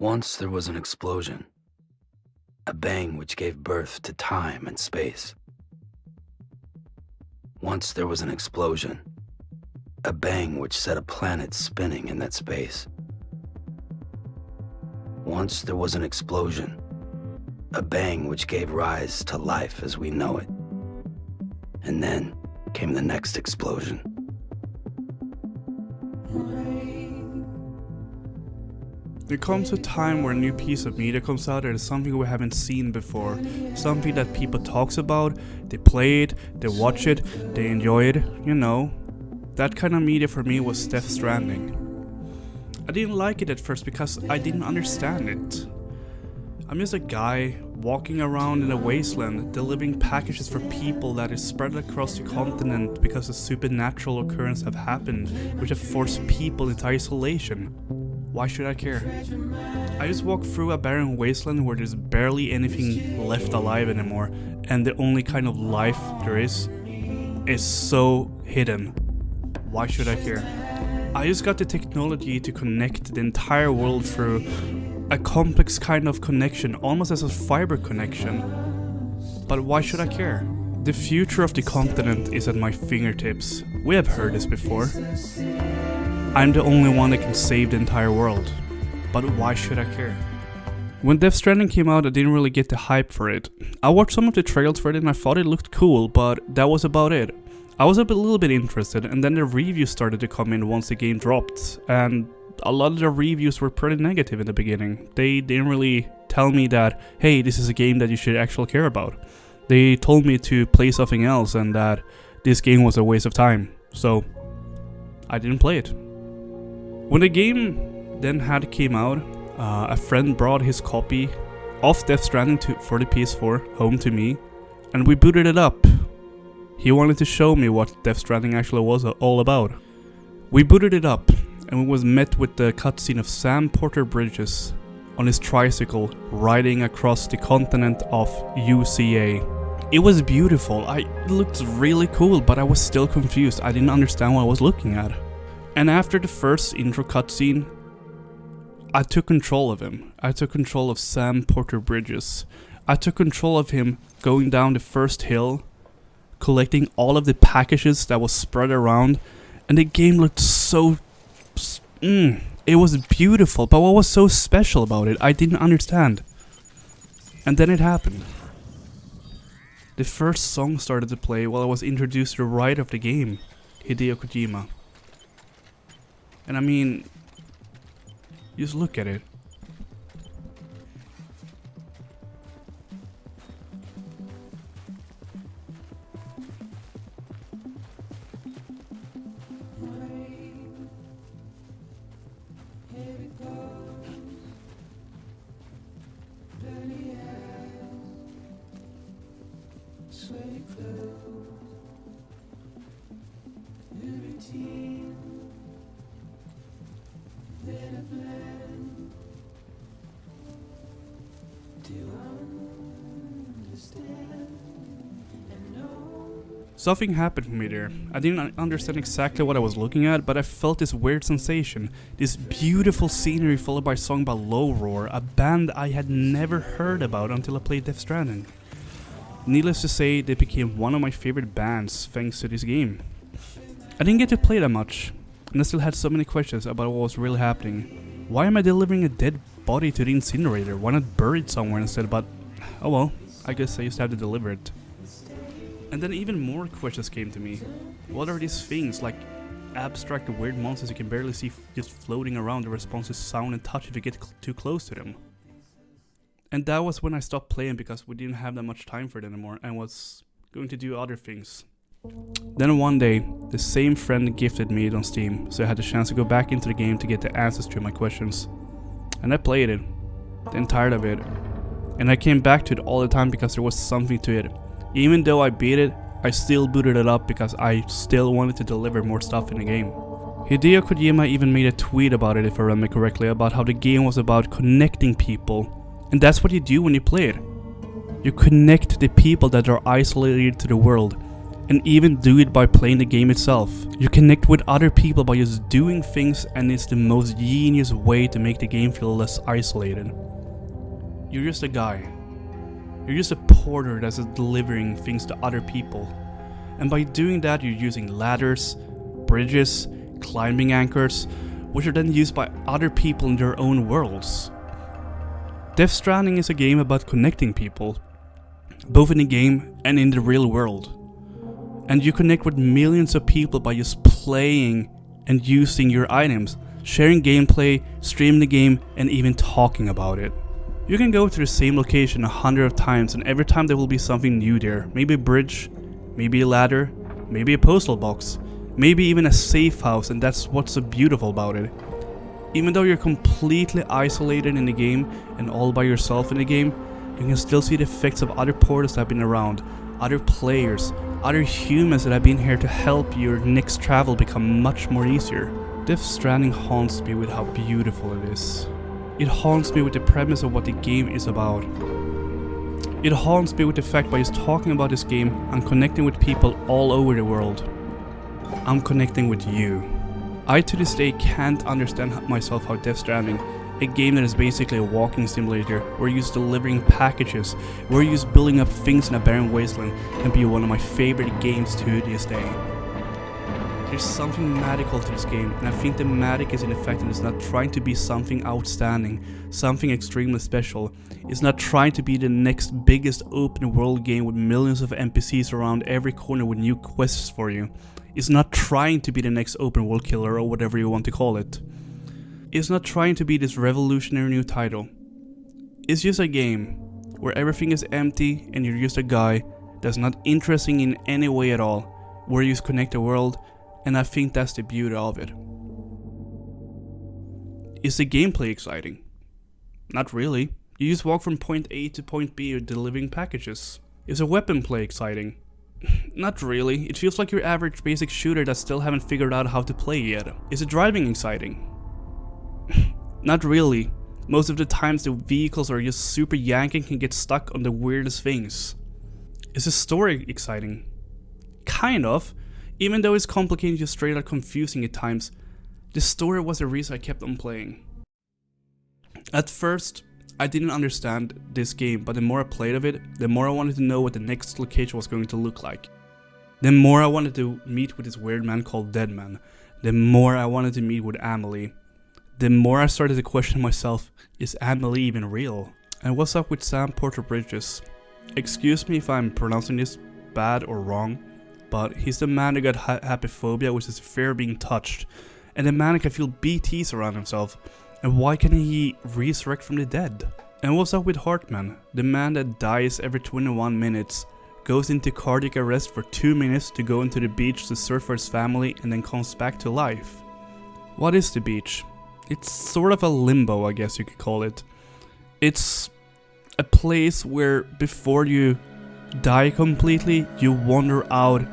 Once there was an explosion, a bang which gave birth to time and space. Once there was an explosion, a bang which set a planet spinning in that space. Once there was an explosion, a bang which gave rise to life as we know it. And then came the next explosion. There comes a time where a new piece of media comes out that is something we haven't seen before, something that people talks about, they play it, they watch it, they enjoy it, you know. That kind of media for me was Death Stranding. I didn't like it at first because I didn't understand it. I'm just a guy walking around in a wasteland delivering packages for people that is spread across the continent because a supernatural occurrence have happened which have forced people into isolation. Why should I care? I just walk through a barren wasteland where there's barely anything left alive anymore, and the only kind of life there is so hidden. Why should I care? I just got the technology to connect the entire world through a complex kind of connection, almost as a fiber connection. But why should I care? The future of the continent is at my fingertips. We have heard this before. I'm the only one that can save the entire world. But why should I care? When Death Stranding came out, I didn't really get the hype for it. I watched some of the trailers for it and I thought it looked cool, but that was about it. I was a little bit interested, and then the reviews started to come in once the game dropped, and a lot of the reviews were pretty negative in the beginning. They didn't really tell me that, hey, this is a game that you should actually care about. They told me to play something else and that this game was a waste of time, so I didn't play it. When the game then came out, a friend brought his copy of Death Stranding for the PS4 home to me, and we booted it up. He wanted to show me what Death Stranding actually was all about. We booted it up, and we was met with the cutscene of Sam Porter Bridges on his tricycle riding across the continent of UCA. It was beautiful. It looked really cool, but I was still confused. I didn't understand what I was looking at. And after the first intro cutscene, I took control of him. I took control of Sam Porter Bridges. I took control of him going down the first hill, collecting all of the packages that was spread around, and the game looked so... it was beautiful, but what was so special about it? I didn't understand. And then it happened. The first song started to play while I was introduced to the writer of the game, Hideo Kojima. And I mean, just look at it. Something happened for me there. I didn't understand exactly what I was looking at, but I felt this weird sensation. This beautiful scenery followed by a song by Low Roar, a band I had never heard about until I played Death Stranding. Needless to say, they became one of my favorite bands thanks to this game. I didn't get to play that much, and I still had so many questions about what was really happening. Why am I delivering a dead body to the incinerator? Why not bury it somewhere instead? But, oh well, I guess I just have to deliver it. And then even more questions came to me. What are these things, like abstract weird monsters you can barely see just floating around that respond to sound and touch if you get too close to them? And that was when I stopped playing because we didn't have that much time for it anymore and was going to do other things. Then one day, the same friend gifted me it on Steam, so I had the chance to go back into the game to get the answers to my questions. And I played it, then tired of it. And I came back to it all the time because there was something to it. Even though I beat it, I still booted it up because I still wanted to deliver more stuff in the game. Hideo Kojima even made a tweet about it, if I remember correctly, about how the game was about connecting people. And that's what you do when you play it. You connect the people that are isolated to the world. and even do it by playing the game itself. You connect with other people by just doing things, and it's the most genius way to make the game feel less isolated. You're just a guy. You're just a porter that's delivering things to other people. And by doing that, you're using ladders, bridges, climbing anchors, which are then used by other people in their own worlds. Death Stranding is a game about connecting people, both in the game and in the real world. And you connect with millions of people by just playing and using your items, sharing gameplay, streaming the game, and even talking about it. You can go to the same location 100 times, and every time there will be something new there. Maybe a bridge, maybe a ladder, maybe a postal box, maybe even a safe house, and that's what's so beautiful about it. Even though you're completely isolated in the game and all by yourself in the game, you can still see the effects of other portals that have been around, other players, other humans that have been here to help your next travel become much more easier. Death Stranding haunts me with how beautiful it is. It haunts me with the premise of what the game is about. It haunts me with the fact by just talking about this game, I'm connecting with people all over the world. I'm connecting with you. I to this day can't understand myself how Death Stranding, a game that is basically a walking simulator where you're just delivering packages, where you're just building up things in a barren wasteland, can be one of my favorite games to this day. There's something magical to this game, and I think the magic is in the fact that it's not trying to be something outstanding, something extremely special. It's not trying to be the next biggest open world game with millions of NPCs around every corner with new quests for you. It's not trying to be the next open world killer or whatever you want to call it. It's not trying to be this revolutionary new title. It's just a game where everything is empty and you're just a guy that's not interesting in any way at all, where you just connect the world, and I think that's the beauty of it. Is the gameplay exciting? Not really. You just walk from point A to point B delivering packages. Is a weapon play exciting? Not really. It feels like your average basic shooter that still haven't figured out how to play yet. Is it driving exciting? Not really. Most of the times the vehicles are just super yanking and can get stuck on the weirdest things. Is the story exciting? Kind of. Even though it's complicated and just straight out confusing at times, the story was the reason I kept on playing. At first, I didn't understand this game, but the more I played of it, the more I wanted to know what the next location was going to look like. The more I wanted to meet with this weird man called Deadman. The more I wanted to meet with Amelie. The more I started to question myself, is Amelie even real? And what's up with Sam Porter Bridges? Excuse me if I'm pronouncing this bad or wrong, but he's the man that got happyphobia, which is fear of being touched, and the man that can feel BTs around himself. And why can't he resurrect from the dead? And what's up with Hartman, the man that dies every 21 minutes, goes into cardiac arrest for 2 minutes to go into the beach to surf for his family and then comes back to life? What is the beach? It's sort of a limbo, I guess you could call it. It's a place where before you die completely, you wander out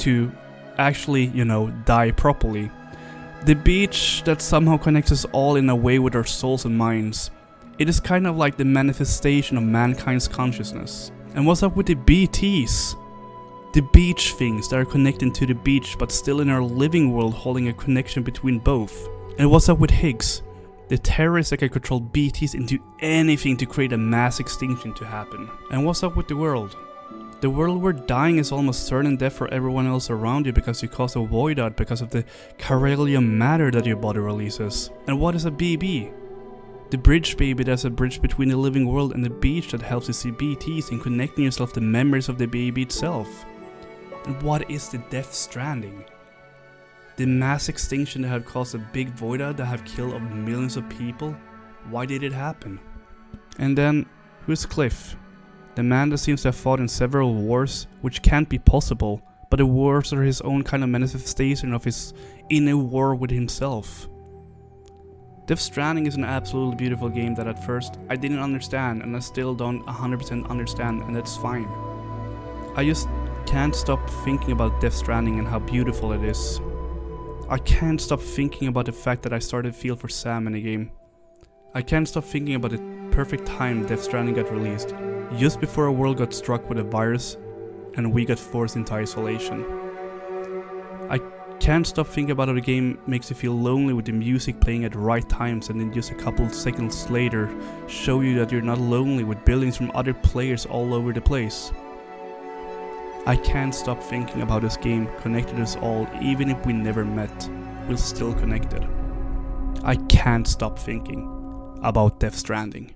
to actually, die properly. The beach that somehow connects us all in a way with our souls and minds. It is kind of like the manifestation of mankind's consciousness. And what's up with the BTs? The beach things that are connected to the beach but still in our living world holding a connection between both. And what's up with Higgs? The terrorists that can control BTs into anything to create a mass extinction to happen. And what's up with the world? The world where dying is almost certain death for everyone else around you because you cause a void out because of the chiralium matter that your body releases. And what is a BB? The bridge baby that's a bridge between the living world and the beach that helps you see BTs and connecting yourself to memories of the baby itself. And what is the Death Stranding? The mass extinction that have caused a big void out that have killed millions of people? Why did it happen? And then, who's Cliff? The man that seems to have fought in several wars, which can't be possible, but the wars are his own kind of manifestation of his inner war with himself. Death Stranding is an absolutely beautiful game that at first I didn't understand, and I still don't 100% understand, and that's fine. I just can't stop thinking about Death Stranding and how beautiful it is. I can't stop thinking about the fact that I started to feel for Sam in the game. I can't stop thinking about the perfect time Death Stranding got released. Just before a world got struck with a virus, and we got forced into isolation. I can't stop thinking about how the game makes you feel lonely with the music playing at the right times, and then just a couple seconds later show you that you're not lonely with buildings from other players all over the place. I can't stop thinking about this game connected us all, even if we never met, we're still connected. I can't stop thinking about Death Stranding.